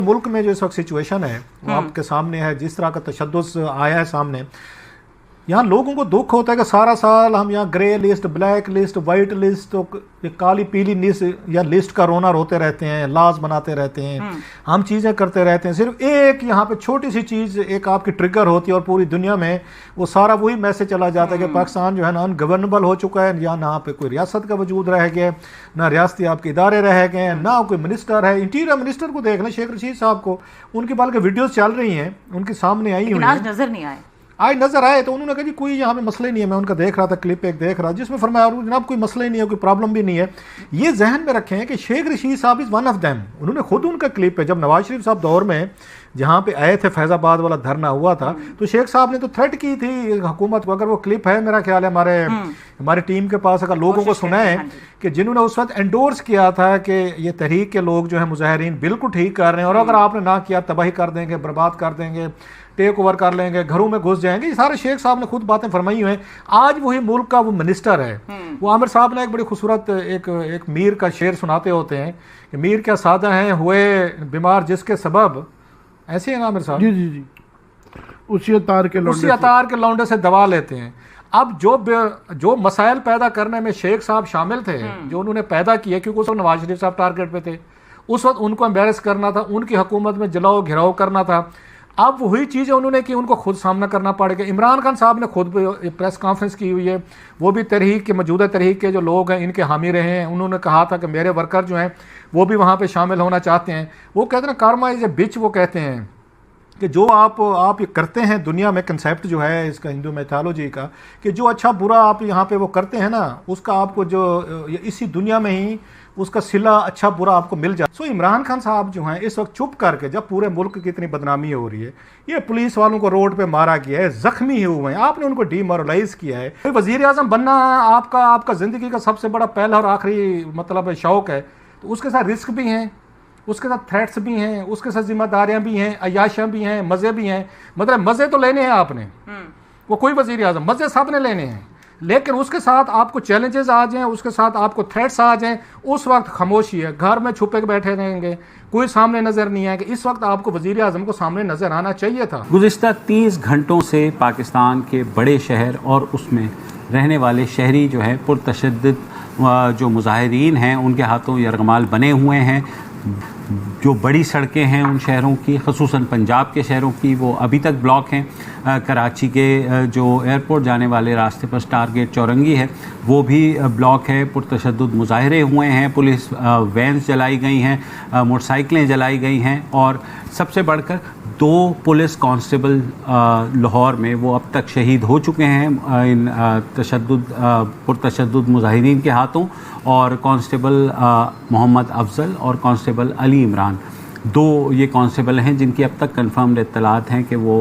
मुल्क में जो इस वक्त सिचुएशन है वो आपके सामने है, जिस तरह का तशद्दुद आया है सामने, यहाँ लोगों को दुख होता है कि सारा साल हम यहाँ grey list, black list, white list, तो काली पीली लिस्ट या लिस्ट का रोना रोते रहते हैं, लाज बनाते रहते हैं, हम चीज़ें करते रहते हैं। सिर्फ एक यहाँ पे छोटी सी चीज़ एक आपकी ट्रिगर होती है और पूरी दुनिया में वो सारा वही मैसेज चला जाता है कि पाकिस्तान जो है ना अनगवर्नेबल हो चुका है, या ना पे कोई रियासत का वजूद रह गया, ना रियासती आपके इदारे रह गए, ना कोई मिनिस्टर है। इंटीरियर मिनिस्टर को देख लें, शेख रशीद साहब को, उनकी बल्कि वीडियोज़ चल रही हैं, उनके सामने आई हुई आज नजर नहीं आए, आज नजर आए तो उन्होंने कहा जी कोई यहाँ पे मसले नहीं है। मैं उनका देख रहा था क्लिप एक देख रहा, जिसमें फरमाया जनाब कोई मसले नहीं है, कोई प्रॉब्लम भी नहीं है। ये जहन में रखें कि शेख रशीद साहब इज़ वन ऑफ देम। उन्होंने खुद उनका क्लिप है, जब नवाज शरीफ साहब दौर में जहाँ पे आए थे, फैज़ाबाद वाला धरना हुआ था, तो शेख साहब ने तो थ्रेट की थी हुकूमत को। अगर वो क्लिप है, मेरा ख्याल है हमारे टीम के पास, अगर लोगों को सुना है कि जिन्होंने उस वक्त एंडोर्स किया था कि ये तहरीक के लोग जो है मुजाहिरीन बिल्कुल ठीक कर रहे हैं, और अगर आपने ना किया तबाही कर देंगे, बर्बाद कर देंगे, टेक ओवर कर लेंगे, घरों में घुस जाएंगे। ये सारे शेख साहब ने खुद बातें फरमाई हुई हैं। आज वही मुल्क का वो मिनिस्टर है, वो आमिर साहब ने एक बड़ी खूबसूरत एक मीर का शेर सुनाते होते हैं कि मीर क्या सादा हैं हुए बीमार जिसके सबब, ऐसे है ना आमिर साहब? जी जी जी, उसी अतार के लौंडे से दवा लेते हैं। अब जो मसाइल पैदा करने में शेख साहब शामिल थे, जो उन्होंने पैदा किए, क्योंकि उस वक्त नवाज शरीफ साहब टारगेट पे थे, उस वक्त उनको एम्बेरस करना था, उनकी हुकूमत में जलाओ घिराव करना था। अब वही चीज़ें उन्होंने की, उनको खुद सामना करना पड़ेगा। इमरान खान साहब ने खुद प्रेस कॉन्फ्रेंस की हुई है, वो भी तहरीक के मौजूदा तहरीक के जो लोग हैं इनके हामी रहे हैं। उन्होंने कहा था कि मेरे वर्कर जो हैं वो भी वहाँ पे शामिल होना चाहते हैं। वो कहते हैं कारमा इज ए बिच, वो कहते हैं कि जो आप ये करते हैं दुनिया में, कंसेप्ट जो है इसका हिंदू मैथोलॉजी का, कि जो अच्छा बुरा आप यहाँ पे वो करते हैं ना, उसका आपको जो इसी दुनिया में ही उसका सिला अच्छा बुरा आपको मिल जाए। सो इमरान खान साहब जो हैं इस वक्त चुप करके, जब पूरे मुल्क की इतनी बदनामी हो रही है, ये पुलिस वालों को रोड पे मारा गया है, जख्मी हुए हैं, आपने उनको डीमोरलाइज किया है। वजीर आजम बनना आपका ज़िंदगी का सबसे बड़ा पहला और आखिरी मतलब शौक है, तो उसके साथ रिस्क भी हैं, उसके साथ थ्रेट्स भी हैं, उसके साथ जिम्मेदारियां भी हैं, अयाशियां भी हैं, मज़े भी हैं। मतलब मज़े तो लेने हैं आपने, वो कोई वजीर आजम, मज़े सब ने लेने हैं, लेकिन उसके साथ आपको चैलेंजेस आ जाएं, उसके साथ आपको थ्रेट्स आ जाएं, उस वक्त खामोशी है, घर में छुपे के बैठे रहेंगे, कोई सामने नज़र नहीं आएगा। इस वक्त आपको वज़ीर आज़म को सामने नज़र आना चाहिए था। गुज़िश्ता 30 घंटों से पाकिस्तान के बड़े शहर और उसमें रहने वाले शहरी जो हैं पुरतशद्दुद जो मुजाहिरीन हैं उनके हाथों यरगमाल बने हुए हैं। जो बड़ी सड़कें हैं उन शहरों की, ख़ुसूसन पंजाब के शहरों की, वो अभी तक ब्लॉक हैं। कराची के जो एयरपोर्ट जाने वाले रास्ते पर स्टार गेट चौरंगी है वो भी ब्लॉक है, पुरतशद्दुद मुजाहरे हुए हैं, पुलिस वैन्स जलाई गई हैं, मोटरसाइकिलें जलाई गई हैं, और सबसे बढ़कर 2 पुलिस कांस्टेबल लाहौर में वो अब तक शहीद हो चुके हैं इन पुरतशद्दुद मुजाहिरीन के हाथों। और कांस्टेबल मोहम्मद अफजल और कांस्टेबल अली इमरान, 2 ये कांस्टेबल हैं जिनकी अब तक कन्फर्म्ड इत्तलात हैं कि वो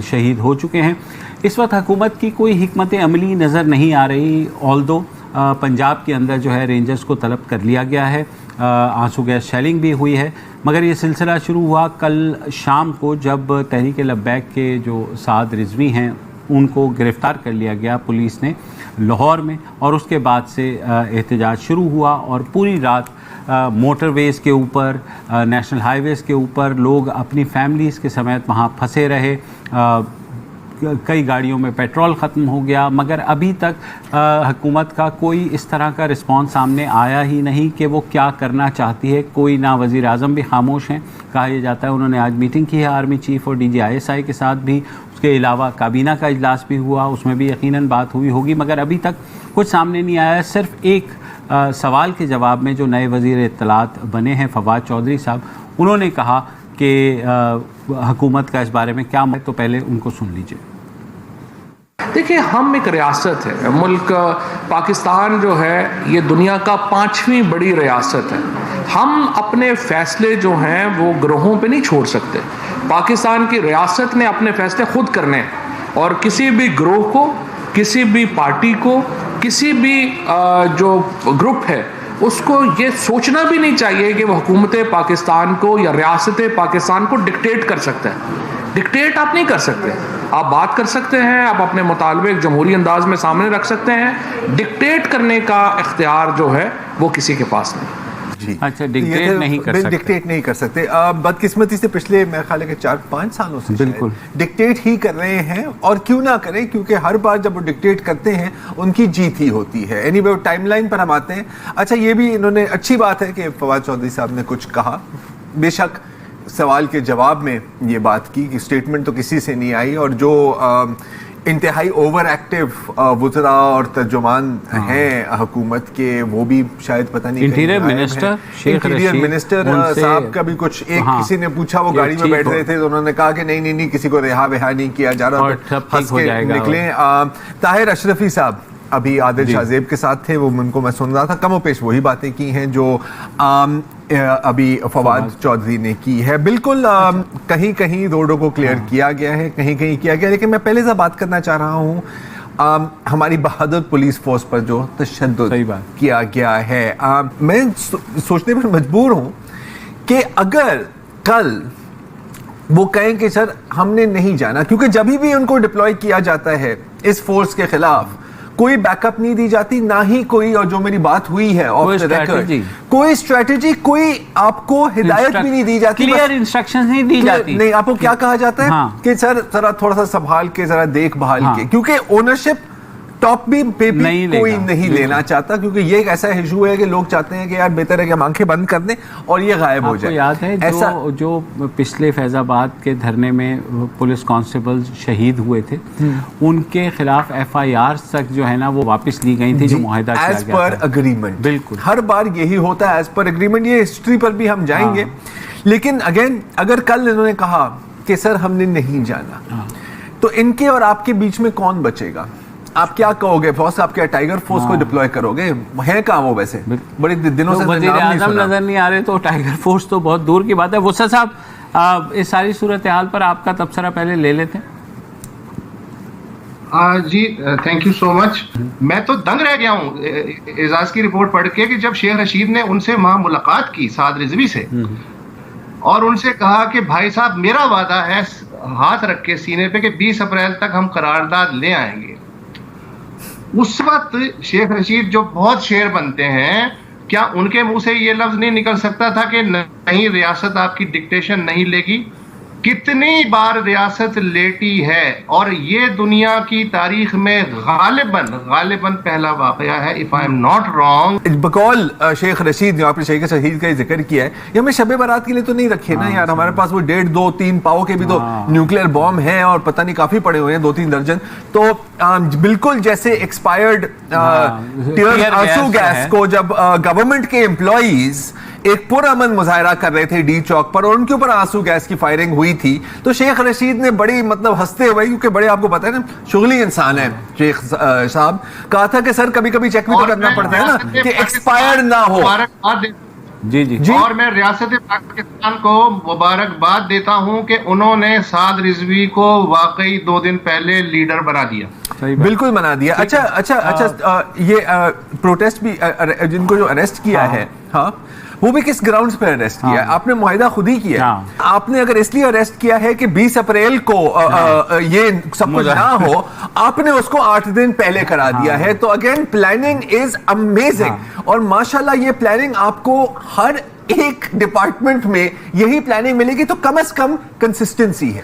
शहीद हो चुके हैं। इस वक्त हुकूमत की कोई हिकमत अमली नज़र नहीं आ रही, ऑल्दो पंजाब के अंदर जो है रेंजर्स को तलब कर लिया गया है, आंसू गैस शेलिंग भी हुई है, मगर ये सिलसिला शुरू हुआ कल शाम को जब तहरीक लब्बैक के जो साद रिजवी हैं उनको गिरफ़्तार कर लिया गया पुलिस ने लाहौर में, और उसके बाद से एहतजाज शुरू हुआ और पूरी रात मोटरवेज़ के ऊपर, नेशनल हाईवेज़ के ऊपर लोग अपनी फैमिलीज़ के समेत वहाँ फंसे रहे। कई गाड़ियों में पेट्रोल ख़त्म हो गया, मगर अभी तक हुकूमत का कोई इस तरह का रिस्पांस सामने आया ही नहीं कि वो क्या करना चाहती है। कोई ना, वज़ीर आज़म भी खामोश हैं, कहा यह जाता है। उन्होंने आज मीटिंग की है आर्मी चीफ़ और DGISI के साथ भी, उसके अलावा काबीना का इजलास भी हुआ, उसमें भी यकीनन बात हुई होगी, मगर अभी तक कुछ सामने नहीं आया। सिर्फ एक सवाल के जवाब में जो नए वज़ीर इत्तलात बने हैं फवाद चौधरी साहब, उन्होंने कहा कि हुकूमत का इस बारे में क्या है, तो पहले उनको सुन लीजिए। देखिए, हम एक रियासत है, मुल्क पाकिस्तान जो है ये दुनिया का 5वीं बड़ी रियासत है। हम अपने फैसले जो हैं वो ग्रोहों पे नहीं छोड़ सकते। पाकिस्तान की रियासत ने अपने फैसले खुद करने हैं, और किसी भी ग्रोह को, किसी भी पार्टी को, किसी भी जो ग्रुप है उसको ये सोचना भी नहीं चाहिए कि वो हुकूमत पाकिस्तान को या रियासत पाकिस्तान को डिक्टेट कर सकता है। डिक्टेट आप नहीं कर सकते, आप बात कर सकते हैं, आप अपने मुतालबे एक जमहूरी अंदाज में सामने रख सकते हैं। डिक्टेट करने का इख्तियार जो है वो किसी के पास नहीं। اچھا ڈکٹیٹ نہیں کر سکتے، ڈکٹیٹ نہیں کر سکتے. بدقسمتی سے پچھلے میرے خیال ہے کہ 4-5 سالوں سے بالکل ڈکٹیٹ ہی کر رہے ہیں، اور کیوں نہ کریں، کیونکہ ہر بار جب وہ ڈکٹیٹ کرتے ہیں ان کی جیت ہی ہوتی ہے. اینی وے ٹائم لائن پر ہم آتے ہیں. اچھا یہ بھی انہوں نے اچھی بات ہے کہ فواد چودھری صاحب نے کچھ کہا، بے شک سوال کے جواب میں یہ بات کی کہ اسٹیٹمنٹ تو کسی سے نہیں آئی، اور جو انتہائی اوور ایکٹیو وزراء اور ترجمان ہیں حکومت کے، وہ بھی شاید پتہ نہیں، انٹیریئر منسٹر شیخ انٹیریئر رشید منسٹر صاحب کا بھی کچھ ایک کسی نے پوچھا، وہ گاڑی میں بیٹھ رہے تھے تو انہوں نے کہا کہ نہیں کسی کو رہا نہیں کیا جا رہا، ہنس کے نکلیں. طاہر اشرفی صاحب ابھی عادل شاہ زیب کے ساتھ تھے، وہ ان کو میں سن رہا تھا، کم و پیش وہی باتیں کی ہیں جو ابھی فواد چودھری نے کی ہے. بالکل کہیں کہیں روڈوں کو کلیئر کیا گیا ہے، کہیں کہیں کیا گیا، لیکن میں پہلے سے بات کرنا چاہ رہا ہوں ہماری بہادر پولیس فورس پر جو تشدد کیا گیا ہے. میں سوچنے پر مجبور ہوں کہ اگر کل وہ کہیں کہ سر ہم نے نہیں جانا، کیونکہ جبھی بھی ان کو ڈپلوائے کیا جاتا ہے اس فورس کے خلاف کوئی بیک اپ نہیں دی جاتی، نہ ہی کوئی، اور جو میری بات ہوئی ہے آف دی ریکارڈ، کوئی اسٹریٹجی، کوئی آپ کو ہدایت بھی نہیں دی جاتی، کلیئر انسٹرکشنز نہیں دی جاتی. نہیں، آپ کو کیا کہا جاتا ہے کہ سر ذرا تھوڑا سا سنبھال کے، ذرا دیکھ بھال کے، کیونکہ اونرشپ ٹاپ بھی پہ بھی کوئی نہیں لینا چاہتا، کیونکہ یہ ایک ایسا ایشو ہے کہ لوگ چاہتے ہیں کہ یار بہتر ہے کہ ہم آنکھیں بند کر دیں اور یہ غائب ہو جائے. یاد ہے جو پچھلے فیض آباد کے دھرنے میں پولیس کانسٹیبل شہید ہوئے تھے، ان کے خلاف FIR تک جو ہے نا وہ واپس لی گئی تھی، جو معاہدہ کیا گیا تھا ایز پر اگریمنٹ. بالکل ہر بار یہی ہوتا ہے، ایز پر اگریمنٹ. یہ ہسٹری پر بھی ہم جائیں گے، لیکن اگین اگر کل انہوں نے کہا کہ سر ہم نے نہیں جانا، تو ان کے اور آپ کے بیچ میں کون بچے گا؟ آپ کیا کہو گے؟ فوج صاحب کیا ٹائیگر فورس کو ڈپلوائے کرو گے؟ ہیں کہاں وہ؟ ویسے بڑے دنوں سے وزیر اعظم نظر نہیں آ رہے، تو ٹائیگر فورس تو بہت دور کی بات ہے. وسعت صاحب اس ساری صورتحال پر آپ کا تبصرہ پہلے لے لیتے ہیں. جی تھینک یو سو مچ. میں تو دنگ رہ گیا ہوں اعزاز کی رپورٹ پڑھ کے، کہ جب شیخ رشید نے ان سے وہاں ملاقات کی سعد رضوی سے، اور ان سے کہا کہ بھائی صاحب میرا وعدہ ہے، ہاتھ رکھ کے سینے پہ، کہ 20 اپریل تک ہم قرارداد لے آئیں گے. اس وقت شیخ رشید جو بہت شیر بنتے ہیں، کیا ان کے منہ سے یہ لفظ نہیں نکل سکتا تھا کہ نہیں ریاست آپ کی ڈکٹیشن نہیں لے گی؟ کتنی بار ریاست لیٹی ہے، اور یہ دنیا کی تاریخ میں غالباً پہلا واقعہ ہے، if I am not wrong. بقول شیخ رشید، جو آپ نے شیخ رشید کا ذکر کیا ہے، یہ ہمیں شب برات کے لیے تو نہیں رکھے نا یار. ہمارے پاس وہ 1.5 2 3 پاؤ کے بھی تو نیوکلیئر بام ہیں، اور پتہ نہیں کافی پڑے ہوئے ہیں، 2-3 درجن. تو بالکل جیسے ایکسپائرڈ ٹیئر آنسو گیس کو جب گورنمنٹ کے امپلائیز ایک پرامن مظاہرہ کر رہے تھے ڈی چوک پر، اور ان کے اوپر آنسو گیس کی فائرنگ ہوئی تھی، تو شیخ رشید نے بڑی ہنستے ہوئے، کیونکہ بڑے آپ کو پتہ ہے نا شغلی انسان ہے شیخ صاحب، کہا تھا کہ سر کبھی کبھی چیک بھی تو کرنا پڑتا ہے نا کہ ایکسپائرڈ نہ ہو. جی اور میں ریاست پاکستان کو مبارکباد دیتا ہوں کہ انہوں نے سعد رضوی کو واقعی 2 دن پہلے لیڈر بنا دیا. بالکل بنا دیا. اچھا یہ پروٹیسٹ بھی جن کو جو اریسٹ کیا ہے، ہاں وہ بھی کس گراؤنڈز پہ اریسٹ کیا ہے؟ آپ نے معاہدہ خود ہی کیا ہے. آپ نے اگر اس لیے اریسٹ کیا ہے کہ 20 اپریل کو یہ سب کچھ نہ ہو، آپ نے اس کو 8 دن پہلے کرا دیا ہے. تو اگین پلاننگ از امیزنگ، اور ماشاءاللہ یہ پلاننگ آپ کو ہر ایک ڈپارٹمنٹ میں یہی پلاننگ ملے گی، تو کم از کم کنسسٹنسی ہے.